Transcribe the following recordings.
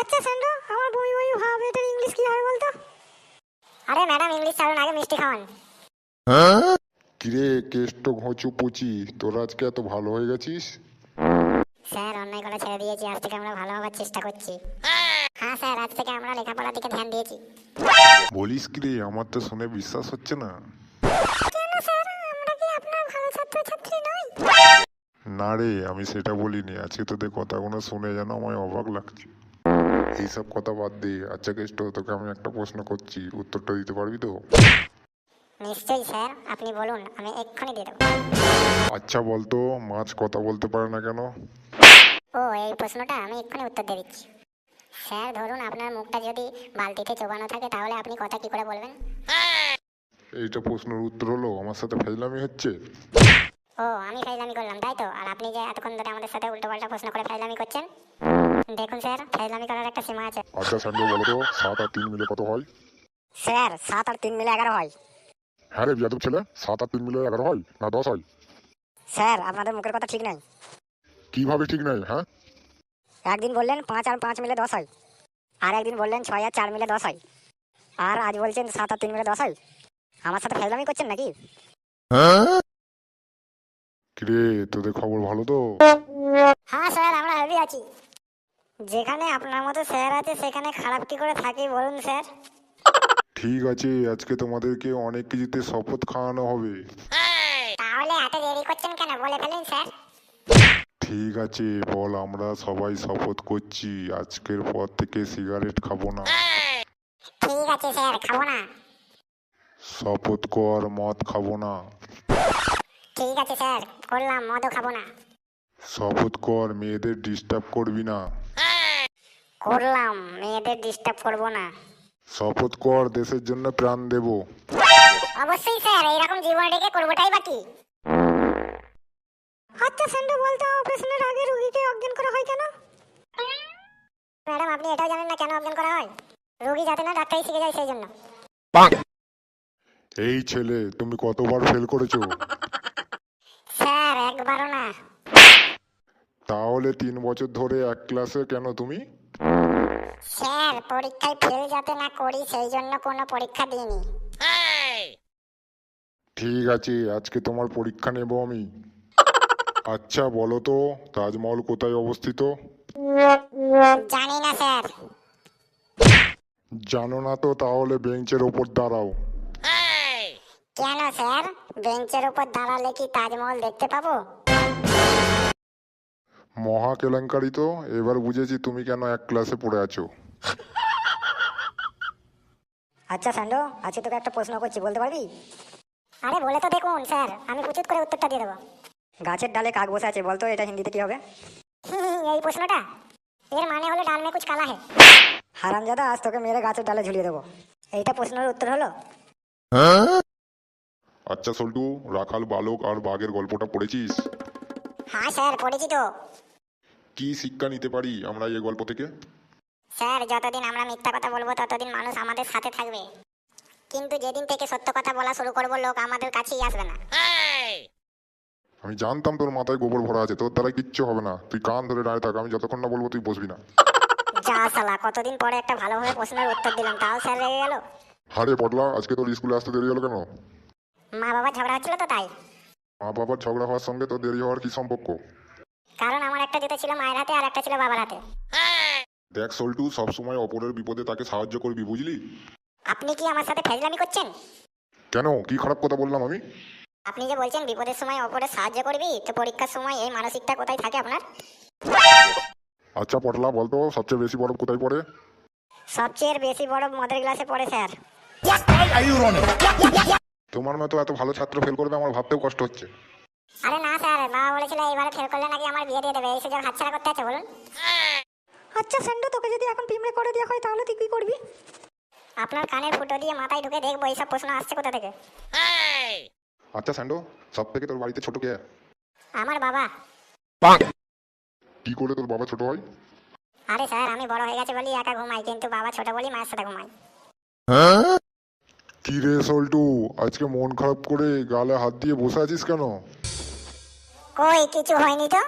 আচ্ছা স্যান্ডো, আমার বমি বমি ভাব, এটার ইংলিশ কি হবে বলতো? আরে ম্যাডাম, ইংলিশ ছাড়ুন, আগে মিষ্টি খাওয়ান। কিরে কেষ্ট ঘোঁচু পুচি, তোর আজকে এত ভালো হয়ে গেছিস? স্যার, অন্যায় করা ছেড়ে দিয়েছি, আজ থেকে আমরা ভালো হবার চেষ্টা করছি। হ্যাঁ স্যার, আজ থেকে আমরা লেখাপড়ার দিকে ধ্যান দিয়েছি। বলিস কিরে, আমার তো শুনে বিশ্বাস হচ্ছে না। কেন স্যার, আমরা কি আপনার ভালো ছাত্রছাত্রী নই? না রে, আমি সেটা বলিনি। আজকে তোদের কথাগুলো শুনে যেন আমায় অবাক লাগছে। এইসব কথা বাদ দে। আচ্ছা কেষ্ট, তোকে আমি একটা প্রশ্ন করছি, উত্তরটা দিতে পারবি তো? নিশ্চয়ই স্যার, আপনি বলুন, আমি এক্ষুনি দিয়ে দেবো। আচ্ছা বলতো, মাছ কথা বলতে পারে না কেন? ও, এই প্রশ্নটা আমি এক্ষুনি উত্তর দিয়ে দিচ্ছি। স্যার ধরুন, আপনার মুখটা যদি বালতিতে চোবানো থাকে, তাহলে আপনি কথা কি করে বলবেন? এইটা প্রশ্নের উত্তর হলো? আমার সাথে ফাইজলামি হচ্ছে? ও, আমি ফাইজলামি করলাম তাই তো? আর আপনি যে এতক্ষণ ধরে আমাদের সাথে উল্টোপাল্টা প্রশ্ন করে ফাইজলামি করছেন, দেখুন স্যার, ফাইজলামি করার একটা সীমা আছে। আচ্ছা সান্ডু, বলো তো 7 আর 3 মিলে কত হয়? স্যার, 7 আর 3 মিলে 11 হয়। হ্যাঁ রে বিয়াদব ছেলে, 7 আর 3 মিলে 11 হয় না 10 হয়? স্যার, আপনাদের মুখের কথা ঠিক নাই। কিভাবে ঠিক নাই? হ্যাঁ, একদিন বললেন 5 আর 5 মিলে 10 হয়, আর একদিন বললেন 6 আর 4 মিলে 10 হয়, আর আজ বলছেন 7 আর 3 মিলে 10 হয়। আমার সাথে ফাইজলামি করছেন নাকি? কিরে তোদের খবর ভালো তো? হ্যাঁ স্যার, আমরা হেভি আছি। যেখানে আপনার মতো স্যার আছে, সেখানে খারাপ কি করে থাকি বলুন স্যার? ঠিক আছে, আজকে তোমাদেরকে অনেক কিছুতে শপথ খাওয়ানো হবে। তাহলে এত দেরি করছেন কেন, বলে ফেলুন স্যার। ঠিক আছে বল, আমরা সবাই শপথ করছি আজকের পর থেকে সিগারেট খাবো না। ঠিক আছে স্যার, খাবো না। শপথ কর মদ খাবো না। ঠিক আছে স্যার, করলাম, মদও খাবো না। শপথ কর মেয়েদের ডিস্টার্ব করবি না। করলাম, মেয়েদের ডিস্টার্ব করবো না। শপথ কর দেশের জন্য প্রাণ দেব। অবশ্যই স্যার, এইরকম জীবন রেখে করবোটাই বাকি। আচ্ছা স্যান্ডো, বলতো অপারেশনের আগে রোগীকে অজ্ঞান করা হয় কেন? ম্যাডাম, আপনি এটাও জানেন না কেন অজ্ঞান করা হয়? রোগী যাতে না ডাক্তারি শিখে যায়, সেই জন্য। এই ছেলে, তুমি কতবার ফেল করেছো? স্যার, একবারও না। তাহলে 3 বছর ধরে এক ক্লাসে কেন তুমি? স্যার, পরীক্ষায় ফেল যাতে না করি, সেই জন্য কোনো পরীক্ষা দিইনি। ঠিক আছে, আজকে তোমার পরীক্ষা নেব আমি। আচ্ছা বলো তো, তাজমহল কোথায় অবস্থিত? জানি না স্যার। জানো না তো, তাহলে বেঞ্চের ওপর দাঁড়াও। কেন স্যার, বেঞ্চের উপর দাঁড়ালে কি তাজমহল দেখতে পাবো? মহা কেলেঙ্কারি তো। এবার বুঝেছি তুমি কেন এক ক্লাসে পড়ে আছো। আচ্ছা স্যান্ডো, আজকে তোকে একটা প্রশ্ন করছি, বলতে পারবি? আরে বলে তো দেখুন স্যার, আমি উচিত করে উত্তরটা দিয়ে দেবো। গাছের ডালে কাক বসে আছে, বলতো এটা হিন্দিতে কি হবে? এই প্রশ্নটা, এর মানে হলো ডাল মে কুছ কালা হে। হারামজাদা, আজ তোকে মেরে গাছের ডালে ঝুলিয়ে দেবো। এইটা প্রশ্নের উত্তর হলো? আচ্ছা সল্টু, রাখাল বালক আর বাঘের গল্পটা পড়েছিস? হ্যাঁ স্যার, পড়েছি তো। কি শিক্ষা নিতে পারি আমরা এই গল্প থেকে? স্যার, যতদিন আমরা মিথ্যা কথা বলবো, ততদিন মানুষ আমাদের সাথে থাকবে, কিন্তু যেদিন থেকে সত্য কথা বলা শুরু করবো, লোক আমাদের কাছেই আসবে না। আমি জানতাম তোর মাথায় গোবর ভরা আছে, তোর দ্বারা কিচ্ছু হবে না। তুই কান ধরে দাঁড়িয়ে থাক, আমি যতক্ষণ না বলবো তুই বসবি না। যা শালা, কতদিন পরে একটা ভালোভাবে প্রশ্নের উত্তর দিলাম, তাও স্যার রেগে গেল। হারে পটলা, আজকে তোর স্কুলে আসতে দেরি হলো কেন? মা বাবার ঝগড়া হচ্ছিল তো, তাই। মা বাবার ঝগড়া হওয়ার সঙ্গে তোর দেরি হওয়ার কি সম্পর্ক? কারণ আমার একটা জুতো ছিল মায়ের হাতে, আর একটা ছিল বাবার হাতে। দেখ সল্টু, সবসময় অপরের বিপদে তাকে সাহায্য করবি, বুঝলি? আপনি কি আমার সাথে ফাজলামি করছেন? কেন, কি খারাপ কথা বললাম আমি? আপনি যে বলছেন বিপদের সময় অপরের সাহায্য করবি, তো পরীক্ষার সময় এই মানসিকতা কোথায় থাকে আপনার? আচ্ছা পটলা, বলতো সবচেয়ে বেশি বরফ কোথায় পড়ে? সবচেয়ে বেশি বরফ মদের গ্লাসে পড়ে স্যার। তোমার মতো এত ভালো ছাত্র ফেল করবে আমার ভাবতেও কষ্ট হচ্ছে। আরে না স্যার, বাবা বলেছিল এইবারে ফেল করলে নাকি আমার বিয়ে দিয়ে দেবে, এই সুযোগ হাতছাড়া করতে আছে বলুন। আচ্ছা স্যান্ডো, তোকে যদি এখন পিমড়ে করে দেওয়া হয়, তাহলে তুই কি করবি? আপনার কানের ফুটো দিয়ে মাথায় ঢুকে দেখবো এইসব প্রশ্ন আসছে কোথা থেকে। আচ্ছা স্যান্ডো, সব থেকে তোর বাড়িতে ছোট কে? আমার বাবা। কি করে তোর বাবা ছোট হয়? আরে স্যার, আমি বড় হয়ে গেছে বলি একা ঘুমাই, কিন্তু বাবা ছোট বলি মায়ের সাথে ঘুমাই। কি রে সল্টু, আজকে মন খারাপ করে গালে হাত দিয়ে বসে আছিস কেন? কই, কিছু হয়নি তো।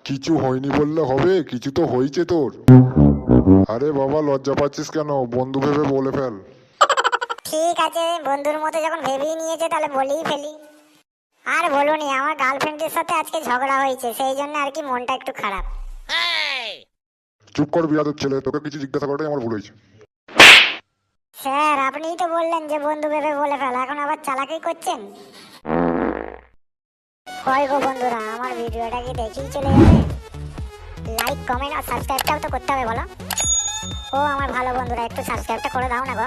কিছু হয়নি বললে হবে, কিছু তো হয়েছে তোর। আরে বাবা লজ্জা পাচ্ছিস কেন? বন্ধু ভেবে বলে ফেল। ঠিক আছে, বন্ধুর মতো যখন ভেবেই নিয়েছে তাহলে বলেই ফেলি। আর বলুনি, আমার গার্লফ্রেন্ডের সাথে আজকে ঝগড়া হয়েছে, সেই জন্য আর কি মনটা একটু খারাপ। চুপ কর বিয়াদব ছেলে, তোকে কিছু জিজ্ঞাসা করাটাই আমার ভুল হয়েছে। স্যার আপনিই তো বললেন যে বন্ধু ভেবে বলে ফেল, এখন আবার চালাকি করছেন। কয় গো বন্ধুরা, আমার ভিডিওটা কি দেখেই চলে যাবে? লাইক কমেন্ট আর সাবস্ক্রাইবটাও তো করতে হবে বলো। ও আমার ভালো বন্ধুরা, একটু সাবস্ক্রাইবটা করে দাও না গো।